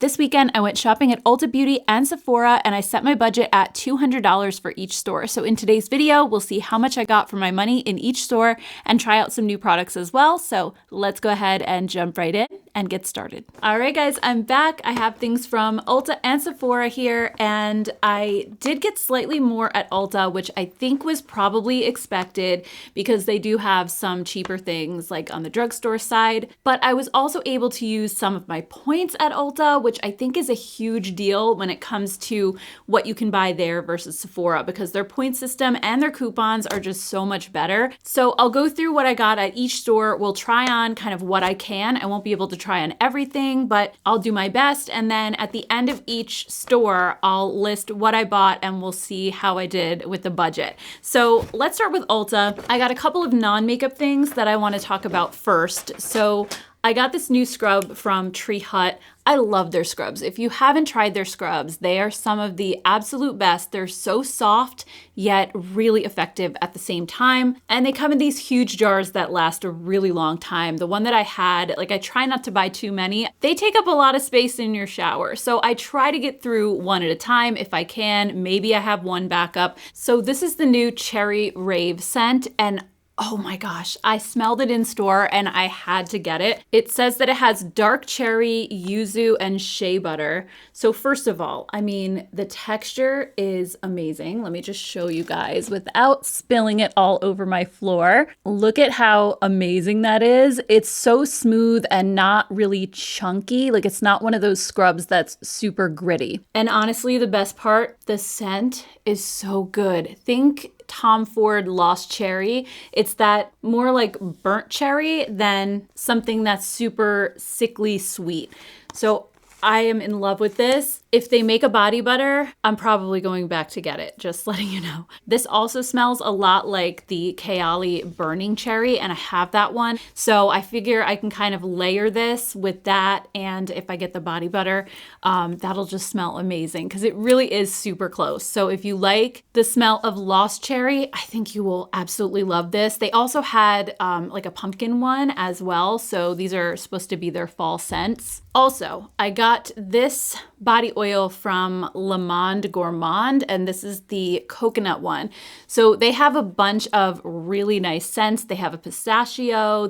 This weekend, I went shopping at Ulta Beauty and Sephora, and I set my budget at $200 for each store. So in today's video, we'll see how much I got for my money in each store and try out some new products as well. So let's go ahead and jump right in and get started. All right, guys, I'm back. I have things from Ulta and Sephora here, and I did get slightly more at Ulta, which I think was probably expected because they do have some cheaper things like on the drugstore side. But I was also able to use some of my points at Ulta, which I think is a huge deal when it comes to what you can buy there versus Sephora, because their point system and their coupons are just so much better. So I'll go through what I got at each store. We'll try on kind of what I can. I won't be able to try on everything, but I'll do my best. And then at the end of each store, I'll list what I bought and we'll see how I did with the budget. So let's start with Ulta. I got a couple of non-makeup things that I want to talk about first. So I got this new scrub from Tree Hut. I love their scrubs. If you haven't tried their scrubs, they are some of the absolute best. They're so soft, yet really effective at the same time. And they come in these huge jars that last a really long time. The one that I had, like, I try not to buy too many. They take up a lot of space in your shower. So I try to get through one at a time if I can. Maybe I have one backup. So this is the new Cherry Rave scent, and oh my gosh, I smelled it in store and I had to get it. It says that it has dark cherry, yuzu, and shea butter. So first of all, I mean, the texture is amazing. Let me just show you guys without spilling it all over my floor. Look at how amazing that is. It's so smooth and not really chunky. Like, it's not one of those scrubs that's super gritty. And honestly, the best part, the scent is so good. Think Tom Ford Lost Cherry. It's that more like burnt cherry than something that's super sickly sweet. So I am in love with this. If they make a body butter, I'm probably going back to get it, just letting you know. This also smells a lot like the Kayali Burning Cherry, and I have that one. So I figure I can kind of layer this with that, and if I get the body butter, that'll just smell amazing because it really is super close. So if you like the smell of Lost Cherry, I think you will absolutely love this. They also had like a pumpkin one as well. So these are supposed to be their fall scents. Also, I got this body oil from Le Monde Gourmand, and this is the coconut one. So they have a bunch of really nice scents. They have a pistachio,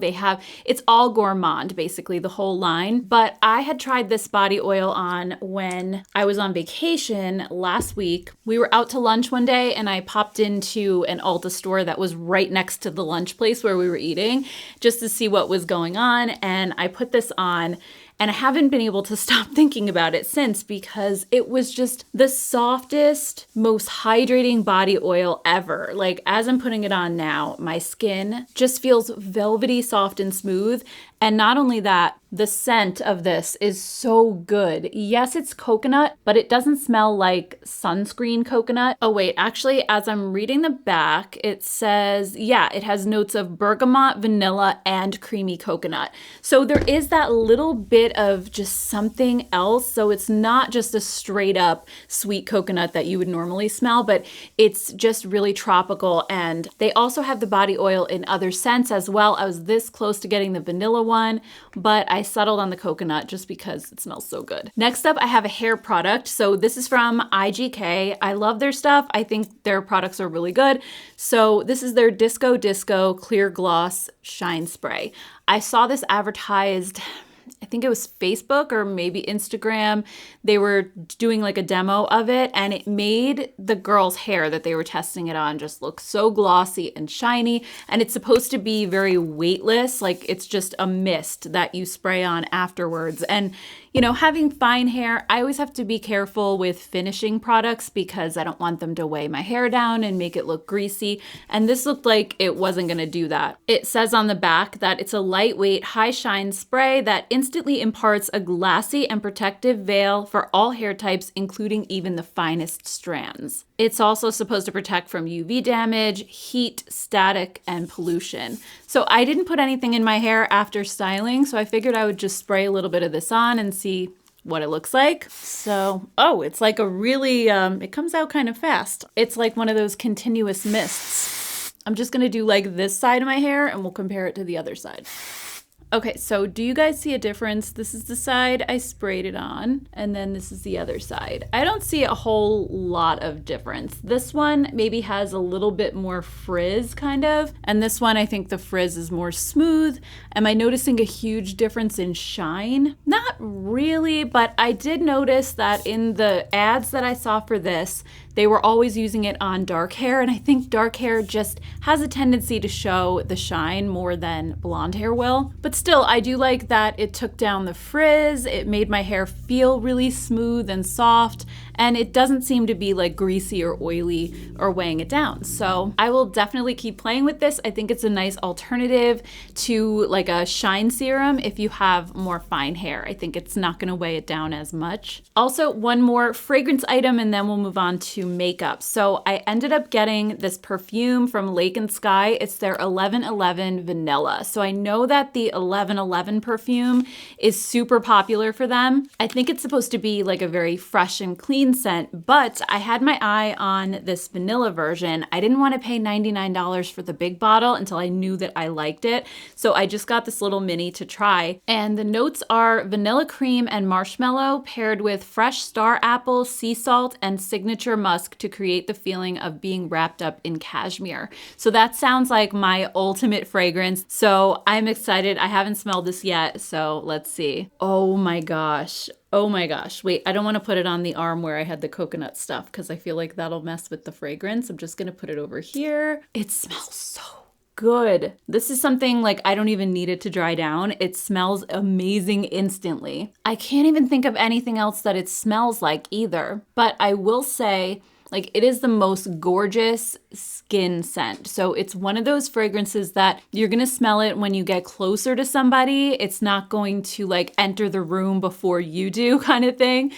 it's all gourmand, basically the whole line. But I had tried this body oil on when I was on vacation last week. We were out to lunch one day and I popped into an Ulta store that was right next to the lunch place where we were eating just to see what was going on. And I put this on, and I haven't been able to stop thinking about it since because it was just the softest, most hydrating body oil ever. Like, as I'm putting it on now, my skin just feels velvety, soft, and smooth. And not only that, the scent of this is so good. Yes, it's coconut, but it doesn't smell like sunscreen coconut. Oh wait, actually, as I'm reading the back, it says, yeah, it has notes of bergamot, vanilla, and creamy coconut. So there is that little bit of just something else. So it's not just a straight up sweet coconut that you would normally smell, but it's just really tropical. And they also have the body oil in other scents as well. I was this close to getting the vanilla one, but I settled on the coconut just because it smells so good. Next up, I have a hair product. So this is from IGK. I love their stuff. I think their products are really good. So this is their Disco Disco Clear Gloss Shine Spray. I saw this advertised, I think it was Facebook or maybe Instagram. They were doing like a demo of it, and it made the girl's hair that they were testing it on just look so glossy and shiny. And it's supposed to be very weightless, like it's just a mist that you spray on afterwards. And you know, having fine hair, I always have to be careful with finishing products because I don't want them to weigh my hair down and make it look greasy. And this looked like it wasn't gonna do that. It says on the back that it's a lightweight, high shine spray that instantly imparts a glassy and protective veil for all hair types, including even the finest strands. It's also supposed to protect from UV damage, heat, static, and pollution. So I didn't put anything in my hair after styling, so I figured I would just spray a little bit of this on and see what it looks like. So, oh, it's like a really, it comes out kind of fast. It's like one of those continuous mists. I'm just gonna do like this side of my hair and we'll compare it to the other side. Okay, so do you guys see a difference? This is the side I sprayed it on, and then this is the other side. I don't see a whole lot of difference. This one maybe has a little bit more frizz, kind of, and this one I think the frizz is more smooth. Am I noticing a huge difference in shine? Not really, but I did notice that in the ads that I saw for this, they were always using it on dark hair, and I think dark hair just has a tendency to show the shine more than blonde hair will. But still, I do like that it took down the frizz, it made my hair feel really smooth and soft, and it doesn't seem to be like greasy or oily or weighing it down. So I will definitely keep playing with this. I think it's a nice alternative to like a shine serum if you have more fine hair. I think it's not gonna weigh it down as much. Also, one more fragrance item and then we'll move on to makeup. So I ended up getting this perfume from Lake and Sky. It's their 1111 Vanilla. So I know that the 1111 perfume is super popular for them. I think it's supposed to be like a very fresh and clean scent, but I had my eye on this vanilla version. I didn't want to pay $99 for the big bottle until I knew that I liked it. So I just got this little mini to try. And the notes are vanilla cream and marshmallow paired with fresh star apple, sea salt, and signature musk to create the feeling of being wrapped up in cashmere. So that sounds like my ultimate fragrance. So I'm excited. I haven't smelled this yet, so let's see. Oh my gosh. Oh my gosh. Wait, I don't want to put it on the arm where I had the coconut stuff because I feel like that'll mess with the fragrance. I'm just going to put it over here. It smells so good. This is something like I don't even need it to dry down. It smells amazing instantly. I can't even think of anything else that it smells like either. But I will say, like, it is the most gorgeous skin scent. So it's one of those fragrances that you're gonna smell it when you get closer to somebody. It's not going to like enter the room before you do, kind of thing.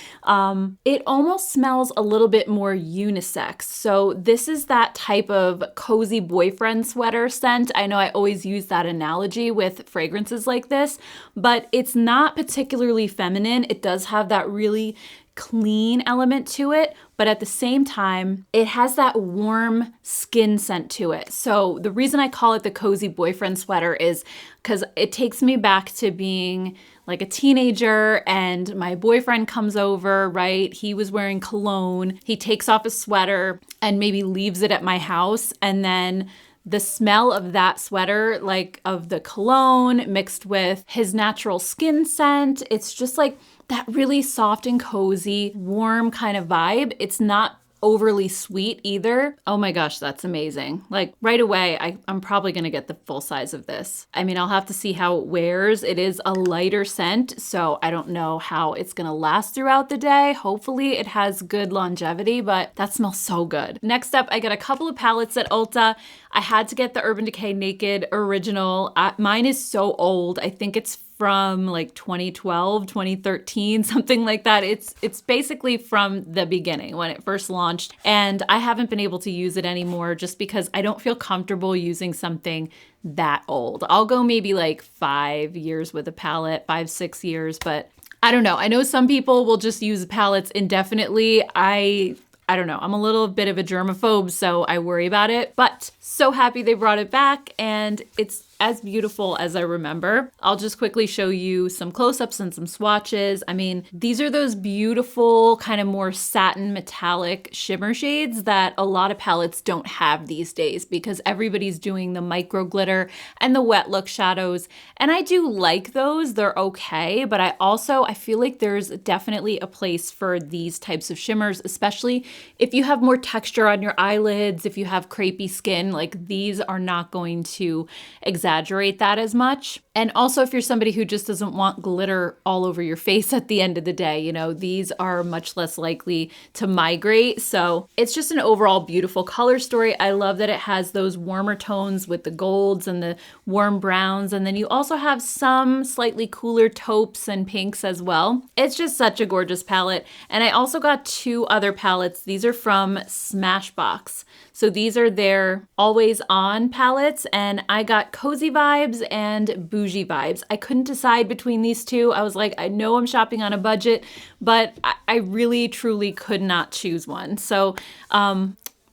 It almost smells a little bit more unisex. So this is that type of cozy boyfriend sweater scent. I know I always use that analogy with fragrances like this, but it's not particularly feminine. It does have that really clean element to it, but at the same time, it has that warm skin scent to it. So the reason I call it the cozy boyfriend sweater is because it takes me back to being like a teenager and my boyfriend comes over, right? He was wearing cologne. He takes off a sweater and maybe leaves it at my house, and then the smell of that sweater, like of the cologne mixed with his natural skin scent, it's just like that really soft and cozy, warm kind of vibe. It's not overly sweet either. Oh my gosh, that's amazing. Like right away, I'm probably gonna get the full size of this. I mean, I'll have to see how it wears. It is a lighter scent, so I don't know how it's gonna last throughout the day. Hopefully it has good longevity, but that smells so good. Next up, I got a couple of palettes at Ulta. I had to get the Urban Decay Naked Original. Mine is so old. I think it's from like 2012, 2013, something like that. It's basically from the beginning when it first launched, and I haven't been able to use it anymore just because I don't feel comfortable using something that old. I'll go maybe like 5 years with a palette, 5, 6 years, but I don't know. I know some people will just use palettes indefinitely. I don't know. I'm a little bit of a germaphobe, so I worry about it, but so happy they brought it back and it's as beautiful as I remember. I'll just quickly show you some close-ups and some swatches. I mean, these are those beautiful kind of more satin metallic shimmer shades that a lot of palettes don't have these days because everybody's doing the micro glitter and the wet look shadows. And I do like those, they're okay, but I feel like there's definitely a place for these types of shimmers, especially if you have more texture on your eyelids, if you have crepey skin, like these are not going to exaggerate that as much. And also if you're somebody who just doesn't want glitter all over your face at the end of the day, you know, these are much less likely to migrate. So it's just an overall beautiful color story. I love that it has those warmer tones with the golds and the warm browns. And then you also have some slightly cooler taupes and pinks as well. It's just such a gorgeous palette. And I also got 2 other palettes. These are from Smashbox. So these are their always on palettes, and I got cozy vibes and bougie vibes. I couldn't decide between these two. I was like, I know I'm shopping on a budget, but I really truly could not choose one. So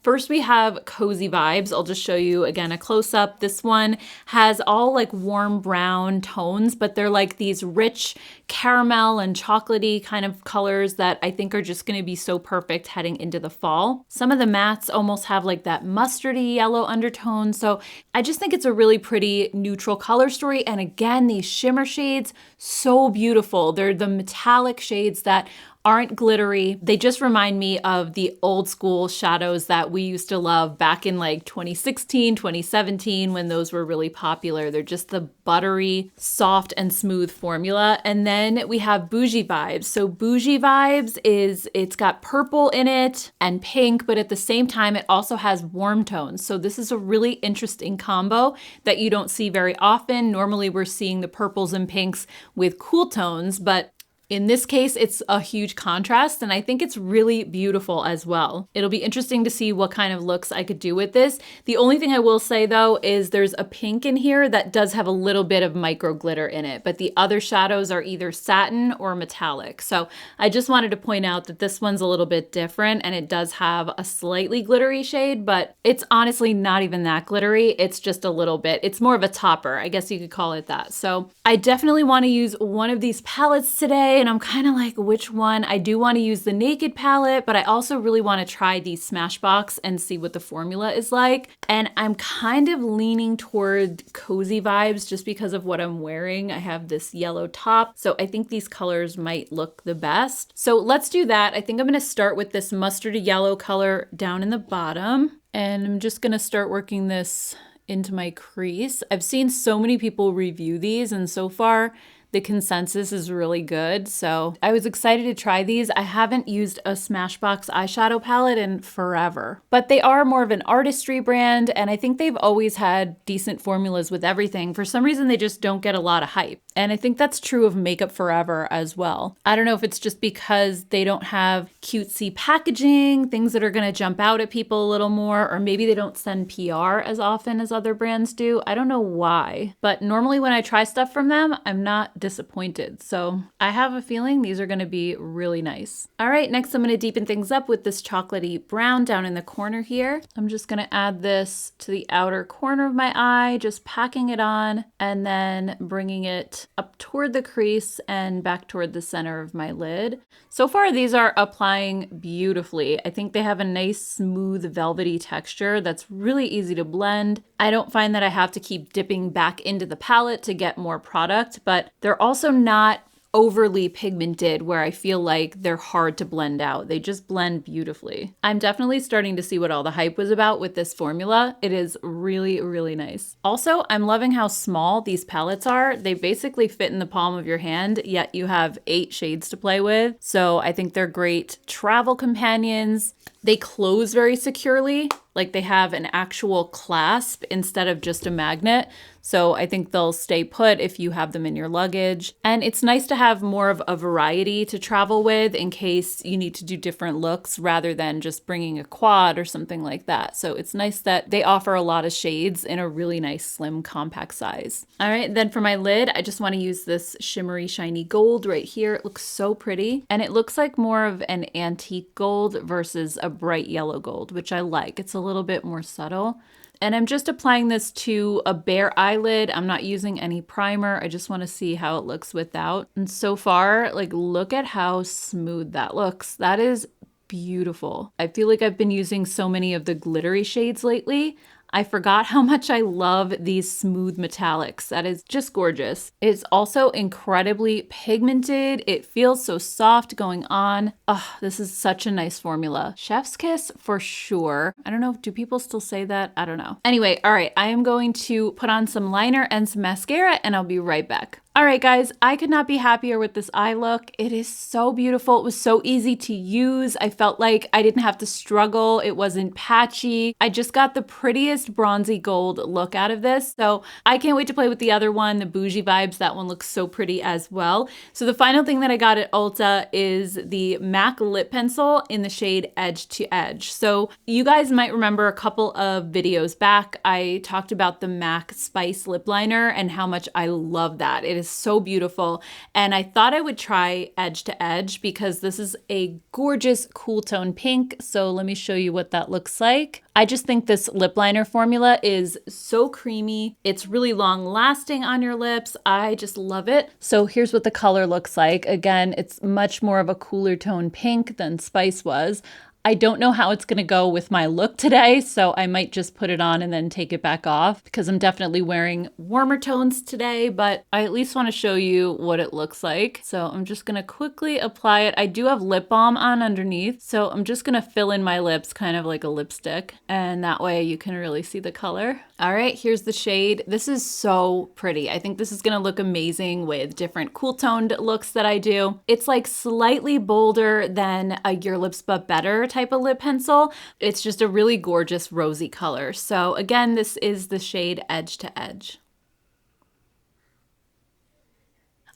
First, we have Cozy Vibes. I'll just show you again a close-up. This one has all like warm brown tones, but they're like these rich caramel and chocolatey kind of colors that I think are just going to be so perfect heading into the fall. Some of the mattes almost have like that mustardy yellow undertone. So I just think it's a really pretty neutral color story. And again, these shimmer shades, so beautiful. They're the metallic shades that aren't glittery. They just remind me of the old school shadows that we used to love back in like 2016, 2017, when those were really popular. They're just the buttery, soft and smooth formula. And then we have Bougie Vibes. So Bougie Vibes it's got purple in it and pink, but at the same time, it also has warm tones. So this is a really interesting combo that you don't see very often. Normally we're seeing the purples and pinks with cool tones, but in this case, it's a huge contrast, and I think it's really beautiful as well. It'll be interesting to see what kind of looks I could do with this. The only thing I will say though is there's a pink in here that does have a little bit of micro glitter in it, but the other shadows are either satin or metallic. So I just wanted to point out that this one's a little bit different, and it does have a slightly glittery shade, but it's honestly not even that glittery. It's just a little bit. It's more of a topper, I guess you could call it that. So I definitely want to use one of these palettes today, and I'm kind of like, which one? I do want to use the Naked palette, but I also really want to try the Smashbox and see what the formula is like. And I'm kind of leaning toward Cozy Vibes just because of what I'm wearing. I have this yellow top, so I think these colors might look the best. So let's do that. I think I'm going to start with this mustardy yellow color down in the bottom, and I'm just going to start working this into my crease. I've seen so many people review these, and so far the consensus is really good. So I was excited to try these. I haven't used a Smashbox eyeshadow palette in forever, but they are more of an artistry brand, and I think they've always had decent formulas with everything. For some reason, they just don't get a lot of hype. And I think that's true of Makeup Forever as well. I don't know if it's just because they don't have cutesy packaging, things that are gonna jump out at people a little more, or maybe they don't send PR as often as other brands do. I don't know why, but normally when I try stuff from them, I'm not disappointed. So I have a feeling these are gonna be really nice. All right, next I'm gonna deepen things up with this chocolatey brown down in the corner here. I'm just gonna add this to the outer corner of my eye, just packing it on, and then bringing it up toward the crease and back toward the center of my lid. So far, these are applying beautifully. I think they have a nice, smooth, velvety texture that's really easy to blend. I don't find that I have to keep dipping back into the palette to get more product, but they're also not overly pigmented where I feel like they're hard to blend out. They just blend beautifully. I'm definitely starting to see what all the hype was about with this formula. It is really, really nice. Also, I'm loving how small these palettes are. They basically fit in the palm of your hand, yet you have 8 shades to play with. So I think they're great travel companions. They close very securely, like they have an actual clasp instead of just a magnet. So I think they'll stay put if you have them in your luggage. And it's nice to have more of a variety to travel with in case you need to do different looks rather than just bringing a quad or something like that. So it's nice that they offer a lot of shades in a really nice slim compact size. All right, then for my lid, I just want to use this shimmery shiny gold right here. It looks so pretty. And it looks like more of an antique gold versus a bright yellow gold, which I like. It's a little bit more subtle. And I'm just applying this to a bare eyelid. I'm not using any primer. I just want to see how it looks without. And so far, like, look at how smooth that looks. That is beautiful. I feel like I've been using so many of the glittery shades lately. I forgot how much I love these smooth metallics. That is just gorgeous. It's also incredibly pigmented. It feels so soft going on. Oh, this is such a nice formula. Chef's kiss for sure. I don't know, do people still say that? I don't know. Anyway, all right, I am going to put on some liner and some mascara, and I'll be right back. All right, guys, I could not be happier with this eye look. It is so beautiful. It was so easy to use. I felt like I didn't have to struggle. It wasn't patchy. I just got the prettiest bronzy gold look out of this. So I can't wait to play with the other one, the Bougie Vibes. That one looks so pretty as well. So the final thing that I got at Ulta is the MAC lip pencil in the shade Edge to Edge. So you guys might remember a couple of videos back, I talked about the MAC Spice lip liner and how much I love that. It is is so beautiful. And I thought I would try Edge to Edge because this is a gorgeous cool tone pink. So let me show you what that looks like. I just think this lip liner formula is so creamy. It's really long lasting on your lips. I just love it. So here's what the color looks like. Again, it's much more of a cooler tone pink than Spice was. I don't know how it's gonna go with my look today, so I might just put it on and then take it back off because I'm definitely wearing warmer tones today, but I at least wanna show you what it looks like. So I'm just gonna quickly apply it. I do have lip balm on underneath, so I'm just gonna fill in my lips kind of like a lipstick, and that way you can really see the color. All right, here's the shade. This is so pretty. I think this is gonna look amazing with different cool toned looks that I do. It's like slightly bolder than a Your Lips But Better type of lip pencil. It's just a really gorgeous rosy color. So again, this is the shade Edge to Edge.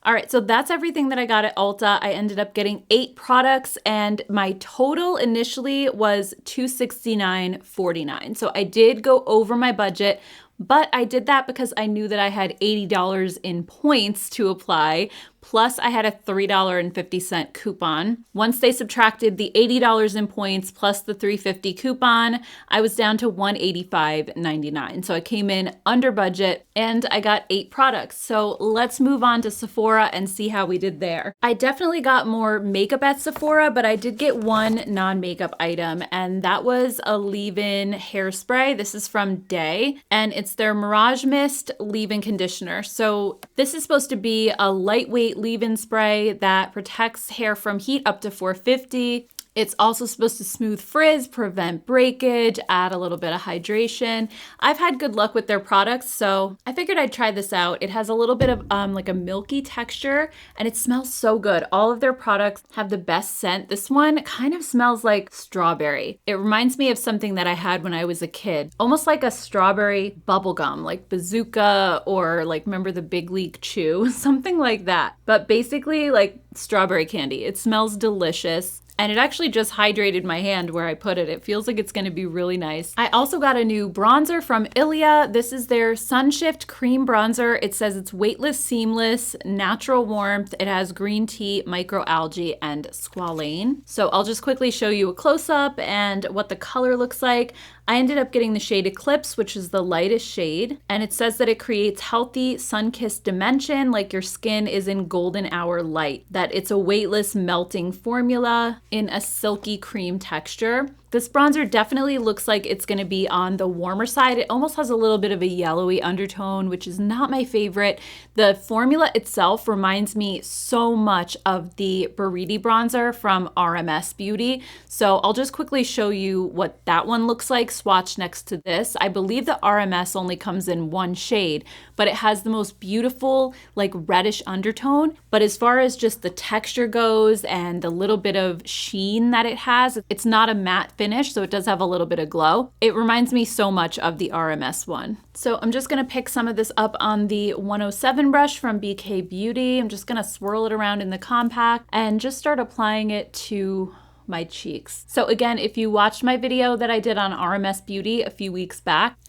All right, so that's everything that I got at Ulta. I ended up getting 8 products and my total initially was $269.49. So I did go over my budget, but I did that because I knew that I had $80 in points to apply, plus I had a $3.50 coupon. Once they subtracted the $80 in points plus the $3.50 coupon, I was down to $185.99. So I came in under budget and I got 8 products. So let's move on to Sephora and see how we did there. I definitely got more makeup at Sephora, but I did get one non-makeup item, and that was a leave-in hairspray. This is from Day, and it's their Mirage Mist leave-in conditioner. So this is supposed to be a lightweight leave-in spray that protects hair from heat up to 450. It's also supposed to smooth frizz, prevent breakage, add a little bit of hydration. I've had good luck with their products, so I figured I'd try this out. It has a little bit of like a milky texture, and it smells so good. All of their products have the best scent. This one kind of smells like strawberry. It reminds me of something that I had when I was a kid, almost like a strawberry bubblegum, like Bazooka, or like, remember the Big League Chew? Something like that. But basically like strawberry candy. It smells delicious. And it actually just hydrated my hand where I put it. It feels like it's gonna be really nice. I also got a new bronzer from Ilia. This is their Sunshift Cream Bronzer. It says it's weightless, seamless, natural warmth. It has green tea, microalgae, and squalane. So I'll just quickly show you a close-up and what the color looks like. I ended up getting the shade Eclipse, which is the lightest shade. And it says that it creates healthy sun-kissed dimension, like your skin is in golden hour light. That it's a weightless melting formula in a silky cream texture. This bronzer definitely looks like it's gonna be on the warmer side. It almost has a little bit of a yellowy undertone, which is not my favorite. The formula itself reminds me so much of the Buriti bronzer from RMS Beauty. So I'll just quickly show you what that one looks like swatched next to this. I believe the RMS only comes in one shade, but it has the most beautiful like reddish undertone. But as far as just the texture goes and the little bit of sheen that it has, it's not a matte finish, so it does have a little bit of glow. It reminds me so much of the RMS one. So I'm just gonna pick some of this up on the 107 brush from BK Beauty. I'm just gonna swirl it around in the compact and just start applying it to my cheeks. So again, if you watched my video that I did on RMS Beauty a few weeks back,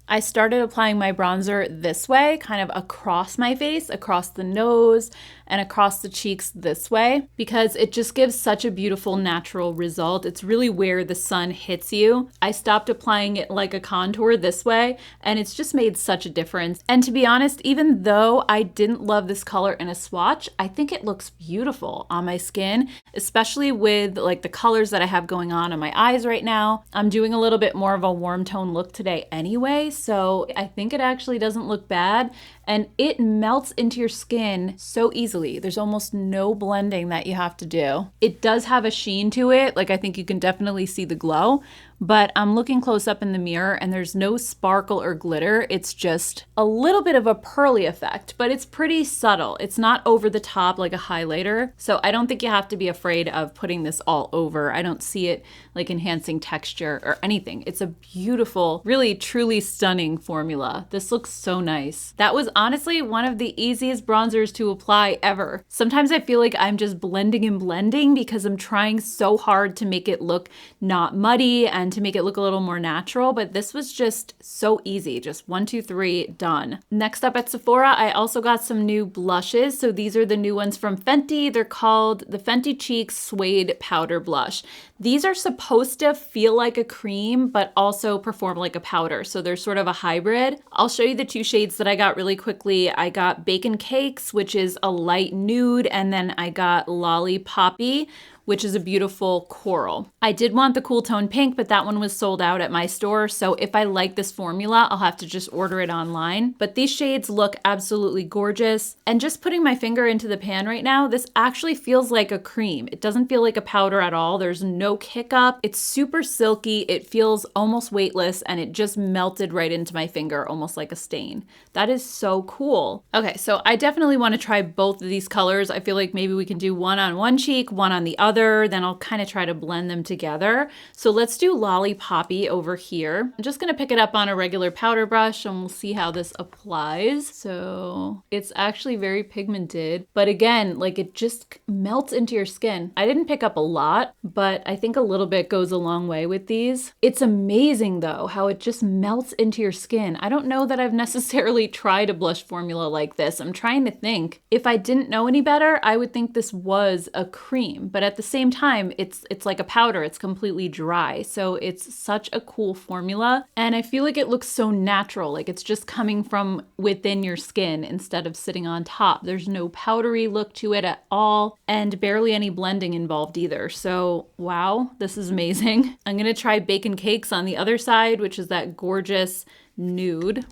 I started applying my bronzer this way, kind of across my face, across the nose, and across the cheeks this way, because it just gives such a beautiful natural result. It's really where the sun hits you. I stopped applying it like a contour this way, and it's just made such a difference. And to be honest, even though I didn't love this color in a swatch, I think it looks beautiful on my skin, especially with like the colors that I have going on my eyes right now. I'm doing a little bit more of a warm tone look today anyway, so I think it actually doesn't look bad, and it melts into your skin so easily. There's almost no blending that you have to do. It does have a sheen to it, like I think you can definitely see the glow, but I'm looking close up in the mirror and there's no sparkle or glitter. It's just a little bit of a pearly effect, but it's pretty subtle. It's not over the top like a highlighter. So I don't think you have to be afraid of putting this all over. I don't see it like enhancing texture or anything. It's a beautiful, really truly stunning formula. This looks so nice. That was honestly one of the easiest bronzers to apply ever. Sometimes I feel like I'm just blending and blending because I'm trying so hard to make it look not muddy and to make it look a little more natural, but this was just so easy. Just 1, 2, 3, done. Next up at Sephora, I also got some new blushes. So these are the new ones from Fenty. They're called the Fenty Cheeks Suede Powder Blush. These are supposed to feel like a cream, but also perform like a powder. So they're sort of a hybrid. I'll show you the 2 shades that I got really quickly. I got Bacon Cakes, which is a light nude, and then I got Lollipoppy, which is a beautiful coral. I did want the cool tone pink, but that one was sold out at my store. So if I like this formula, I'll have to just order it online. But these shades look absolutely gorgeous. And just putting my finger into the pan right now, this actually feels like a cream. It doesn't feel like a powder at all. There's no kick up. It's super silky. It feels almost weightless, and it just melted right into my finger, almost like a stain. That is so cool. Okay, so I definitely want to try both of these colors. I feel like maybe we can do one on one cheek, one on the other. Then I'll kind of try to blend them together. So let's do Lollipoppy over here. I'm just gonna pick it up on a regular powder brush and we'll see how this applies. So it's actually very pigmented, but again, like it just melts into your skin. I didn't pick up a lot, but I think a little bit goes a long way with these. It's amazing though, how it just melts into your skin. I don't know that I've necessarily tried a blush formula like this. I'm trying to think. If I didn't know any better, I would think this was a cream, but at the same time, it's like a powder. It's completely dry. So it's such a cool formula. And I feel like it looks so natural. Like it's just coming from within your skin instead of sitting on top. There's no powdery look to it at all and barely any blending involved either. So wow, this is amazing. I'm going to try Bacon Cakes on the other side, which is that gorgeous nude.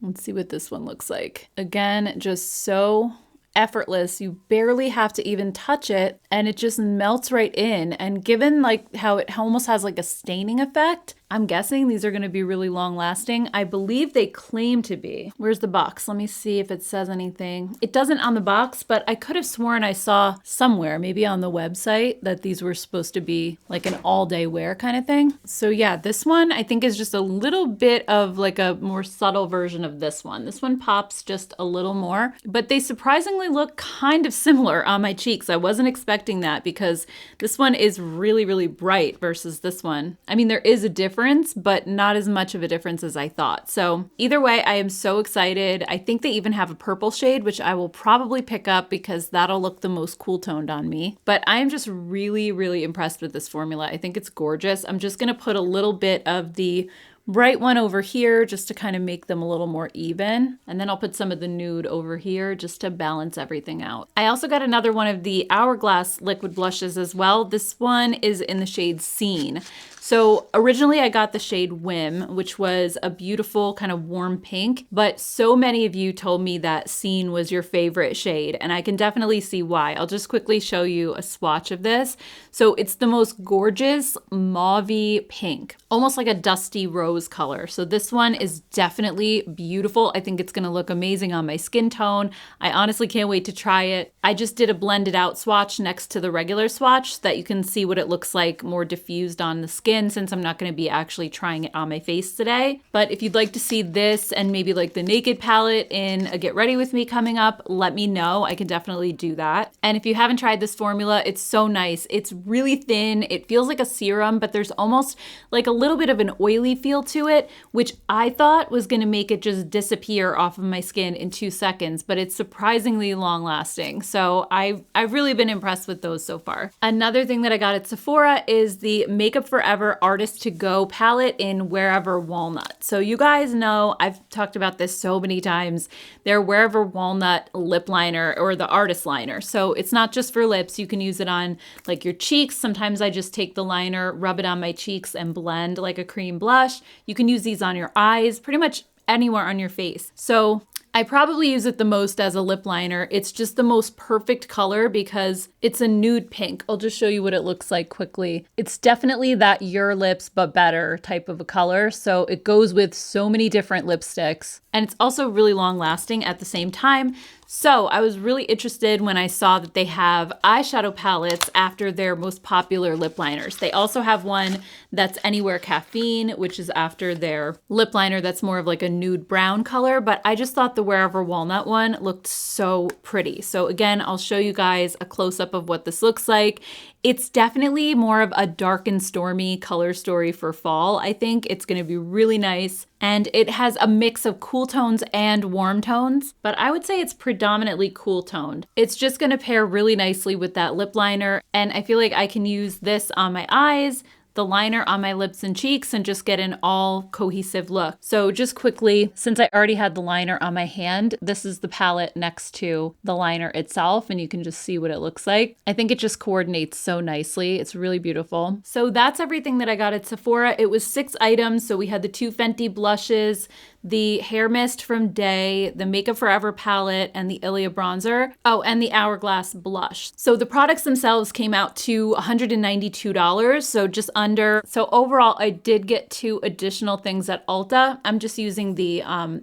Let's see what this one looks like. Again, just so effortless. You barely have to even touch it and it just melts right in. And given like how it almost has like a staining effect, I'm guessing these are going to be really long lasting. I believe they claim to be. Where's the box? Let me see if it says anything. It doesn't on the box, but I could have sworn I saw somewhere, maybe on the website, that these were supposed to be like an all day wear kind of thing. So yeah, this one I think is just a little bit of like a more subtle version of this one. This one pops just a little more, but they surprisingly look kind of similar on my cheeks. I wasn't expecting that because this one is really, really bright versus this one. I mean, there is a difference, but not as much of a difference as I thought. So either way, I am so excited. I think they even have a purple shade, which I will probably pick up because that'll look the most cool toned on me. But I am just really, really impressed with this formula. I think it's gorgeous. I'm just going to put a little bit of the bright one over here just to kind of make them a little more even. And then I'll put some of the nude over here just to balance everything out. I also got another one of the Hourglass liquid blushes as well. This one is in the shade Scene. So originally I got the shade Whim, which was a beautiful kind of warm pink, but so many of you told me that Scene was your favorite shade, and I can definitely see why. I'll just quickly show you a swatch of this. So it's the most gorgeous mauve-y pink, almost like a dusty rose color. So this one is definitely beautiful. I think it's gonna look amazing on my skin tone. I honestly can't wait to try it. I just did a blended out swatch next to the regular swatch so that you can see what it looks like more diffused on the skin, since I'm not going to be actually trying it on my face today. But if you'd like to see this and maybe like the Naked palette in a Get Ready With Me coming up, let me know. I can definitely do that. And if you haven't tried this formula, it's so nice. It's really thin. It feels like a serum, but there's almost like a little bit of an oily feel to it, which I thought was going to make it just disappear off of my skin in 2 seconds, but it's surprisingly long lasting. So I've really been impressed with those so far. Another thing that I got at Sephora is the Makeup Forever Artist to Go palette in Wherever Walnut. So you guys know, I've talked about this so many times, their Wherever Walnut lip liner or the artist liner. So it's not just for lips, you can use it on like your cheeks. Sometimes I just take the liner, rub it on my cheeks and blend like a cream blush. You can use these on your eyes, pretty much anywhere on your face. So I probably use it the most as a lip liner. It's just the most perfect color because it's a nude pink. I'll just show you what it looks like quickly. It's definitely that Your Lips But Better type of a color. So it goes with so many different lipsticks. And it's also really long lasting at the same time. So I was really interested when I saw that they have eyeshadow palettes after their most popular lip liners. They also have one that's Anywhere Caffeine, which is after their lip liner that's more of like a nude brown color, but I just thought the Wherever Walnut one looked so pretty. So again, I'll show you guys a close-up of what this looks like. It's definitely more of a dark and stormy color story for fall. I think it's gonna be really nice. And it has a mix of cool tones and warm tones, but I would say it's predominantly cool toned. It's just gonna pair really nicely with that lip liner, and I feel like I can use this on my eyes, the liner on my lips and cheeks, and just get an all cohesive look. So just quickly, since I already had the liner on my hand, this is the palette next to the liner itself, and you can just see what it looks like. I think it just coordinates so nicely. It's really beautiful. So that's everything that I got at Sephora. It was 6 items. So we had the 2 Fenty blushes, the hair mist from Day, the Makeup Forever palette, and the Ilia bronzer. Oh, and the Hourglass blush. So the products themselves came out to $192, so just under. So overall, I did get 2 additional things at Ulta. I'm just using the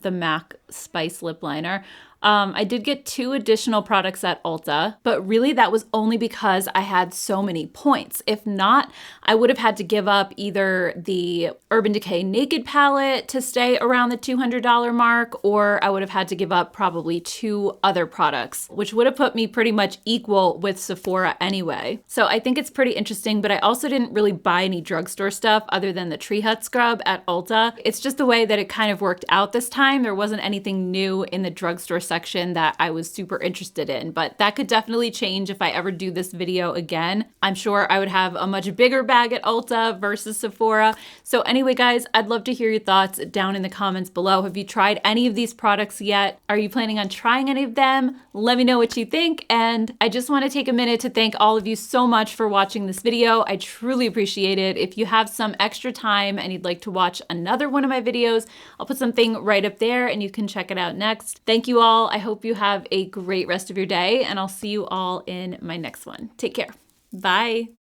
MAC Spice lip liner. I did get 2 additional products at Ulta, but really that was only because I had so many points. If not, I would have had to give up either the Urban Decay Naked palette to stay around the $200 mark, or I would have had to give up probably 2 other products, which would have put me pretty much equal with Sephora anyway. So I think it's pretty interesting, but I also didn't really buy any drugstore stuff other than the Tree Hut scrub at Ulta. It's just the way that it kind of worked out this time. There wasn't anything new in the drugstore section that I was super interested in, but that could definitely change if I ever do this video again. I'm sure I would have a much bigger bag at Ulta versus Sephora. So anyway, guys, I'd love to hear your thoughts down in the comments below. Have you tried any of these products yet? Are you planning on trying any of them? Let me know what you think. And I just want to take a minute to thank all of you so much for watching this video. I truly appreciate it. If you have some extra time and you'd like to watch another one of my videos, I'll put something right up there and you can check it out next. Thank you all. I hope you have a great rest of your day, and I'll see you all in my next one. Take care. Bye.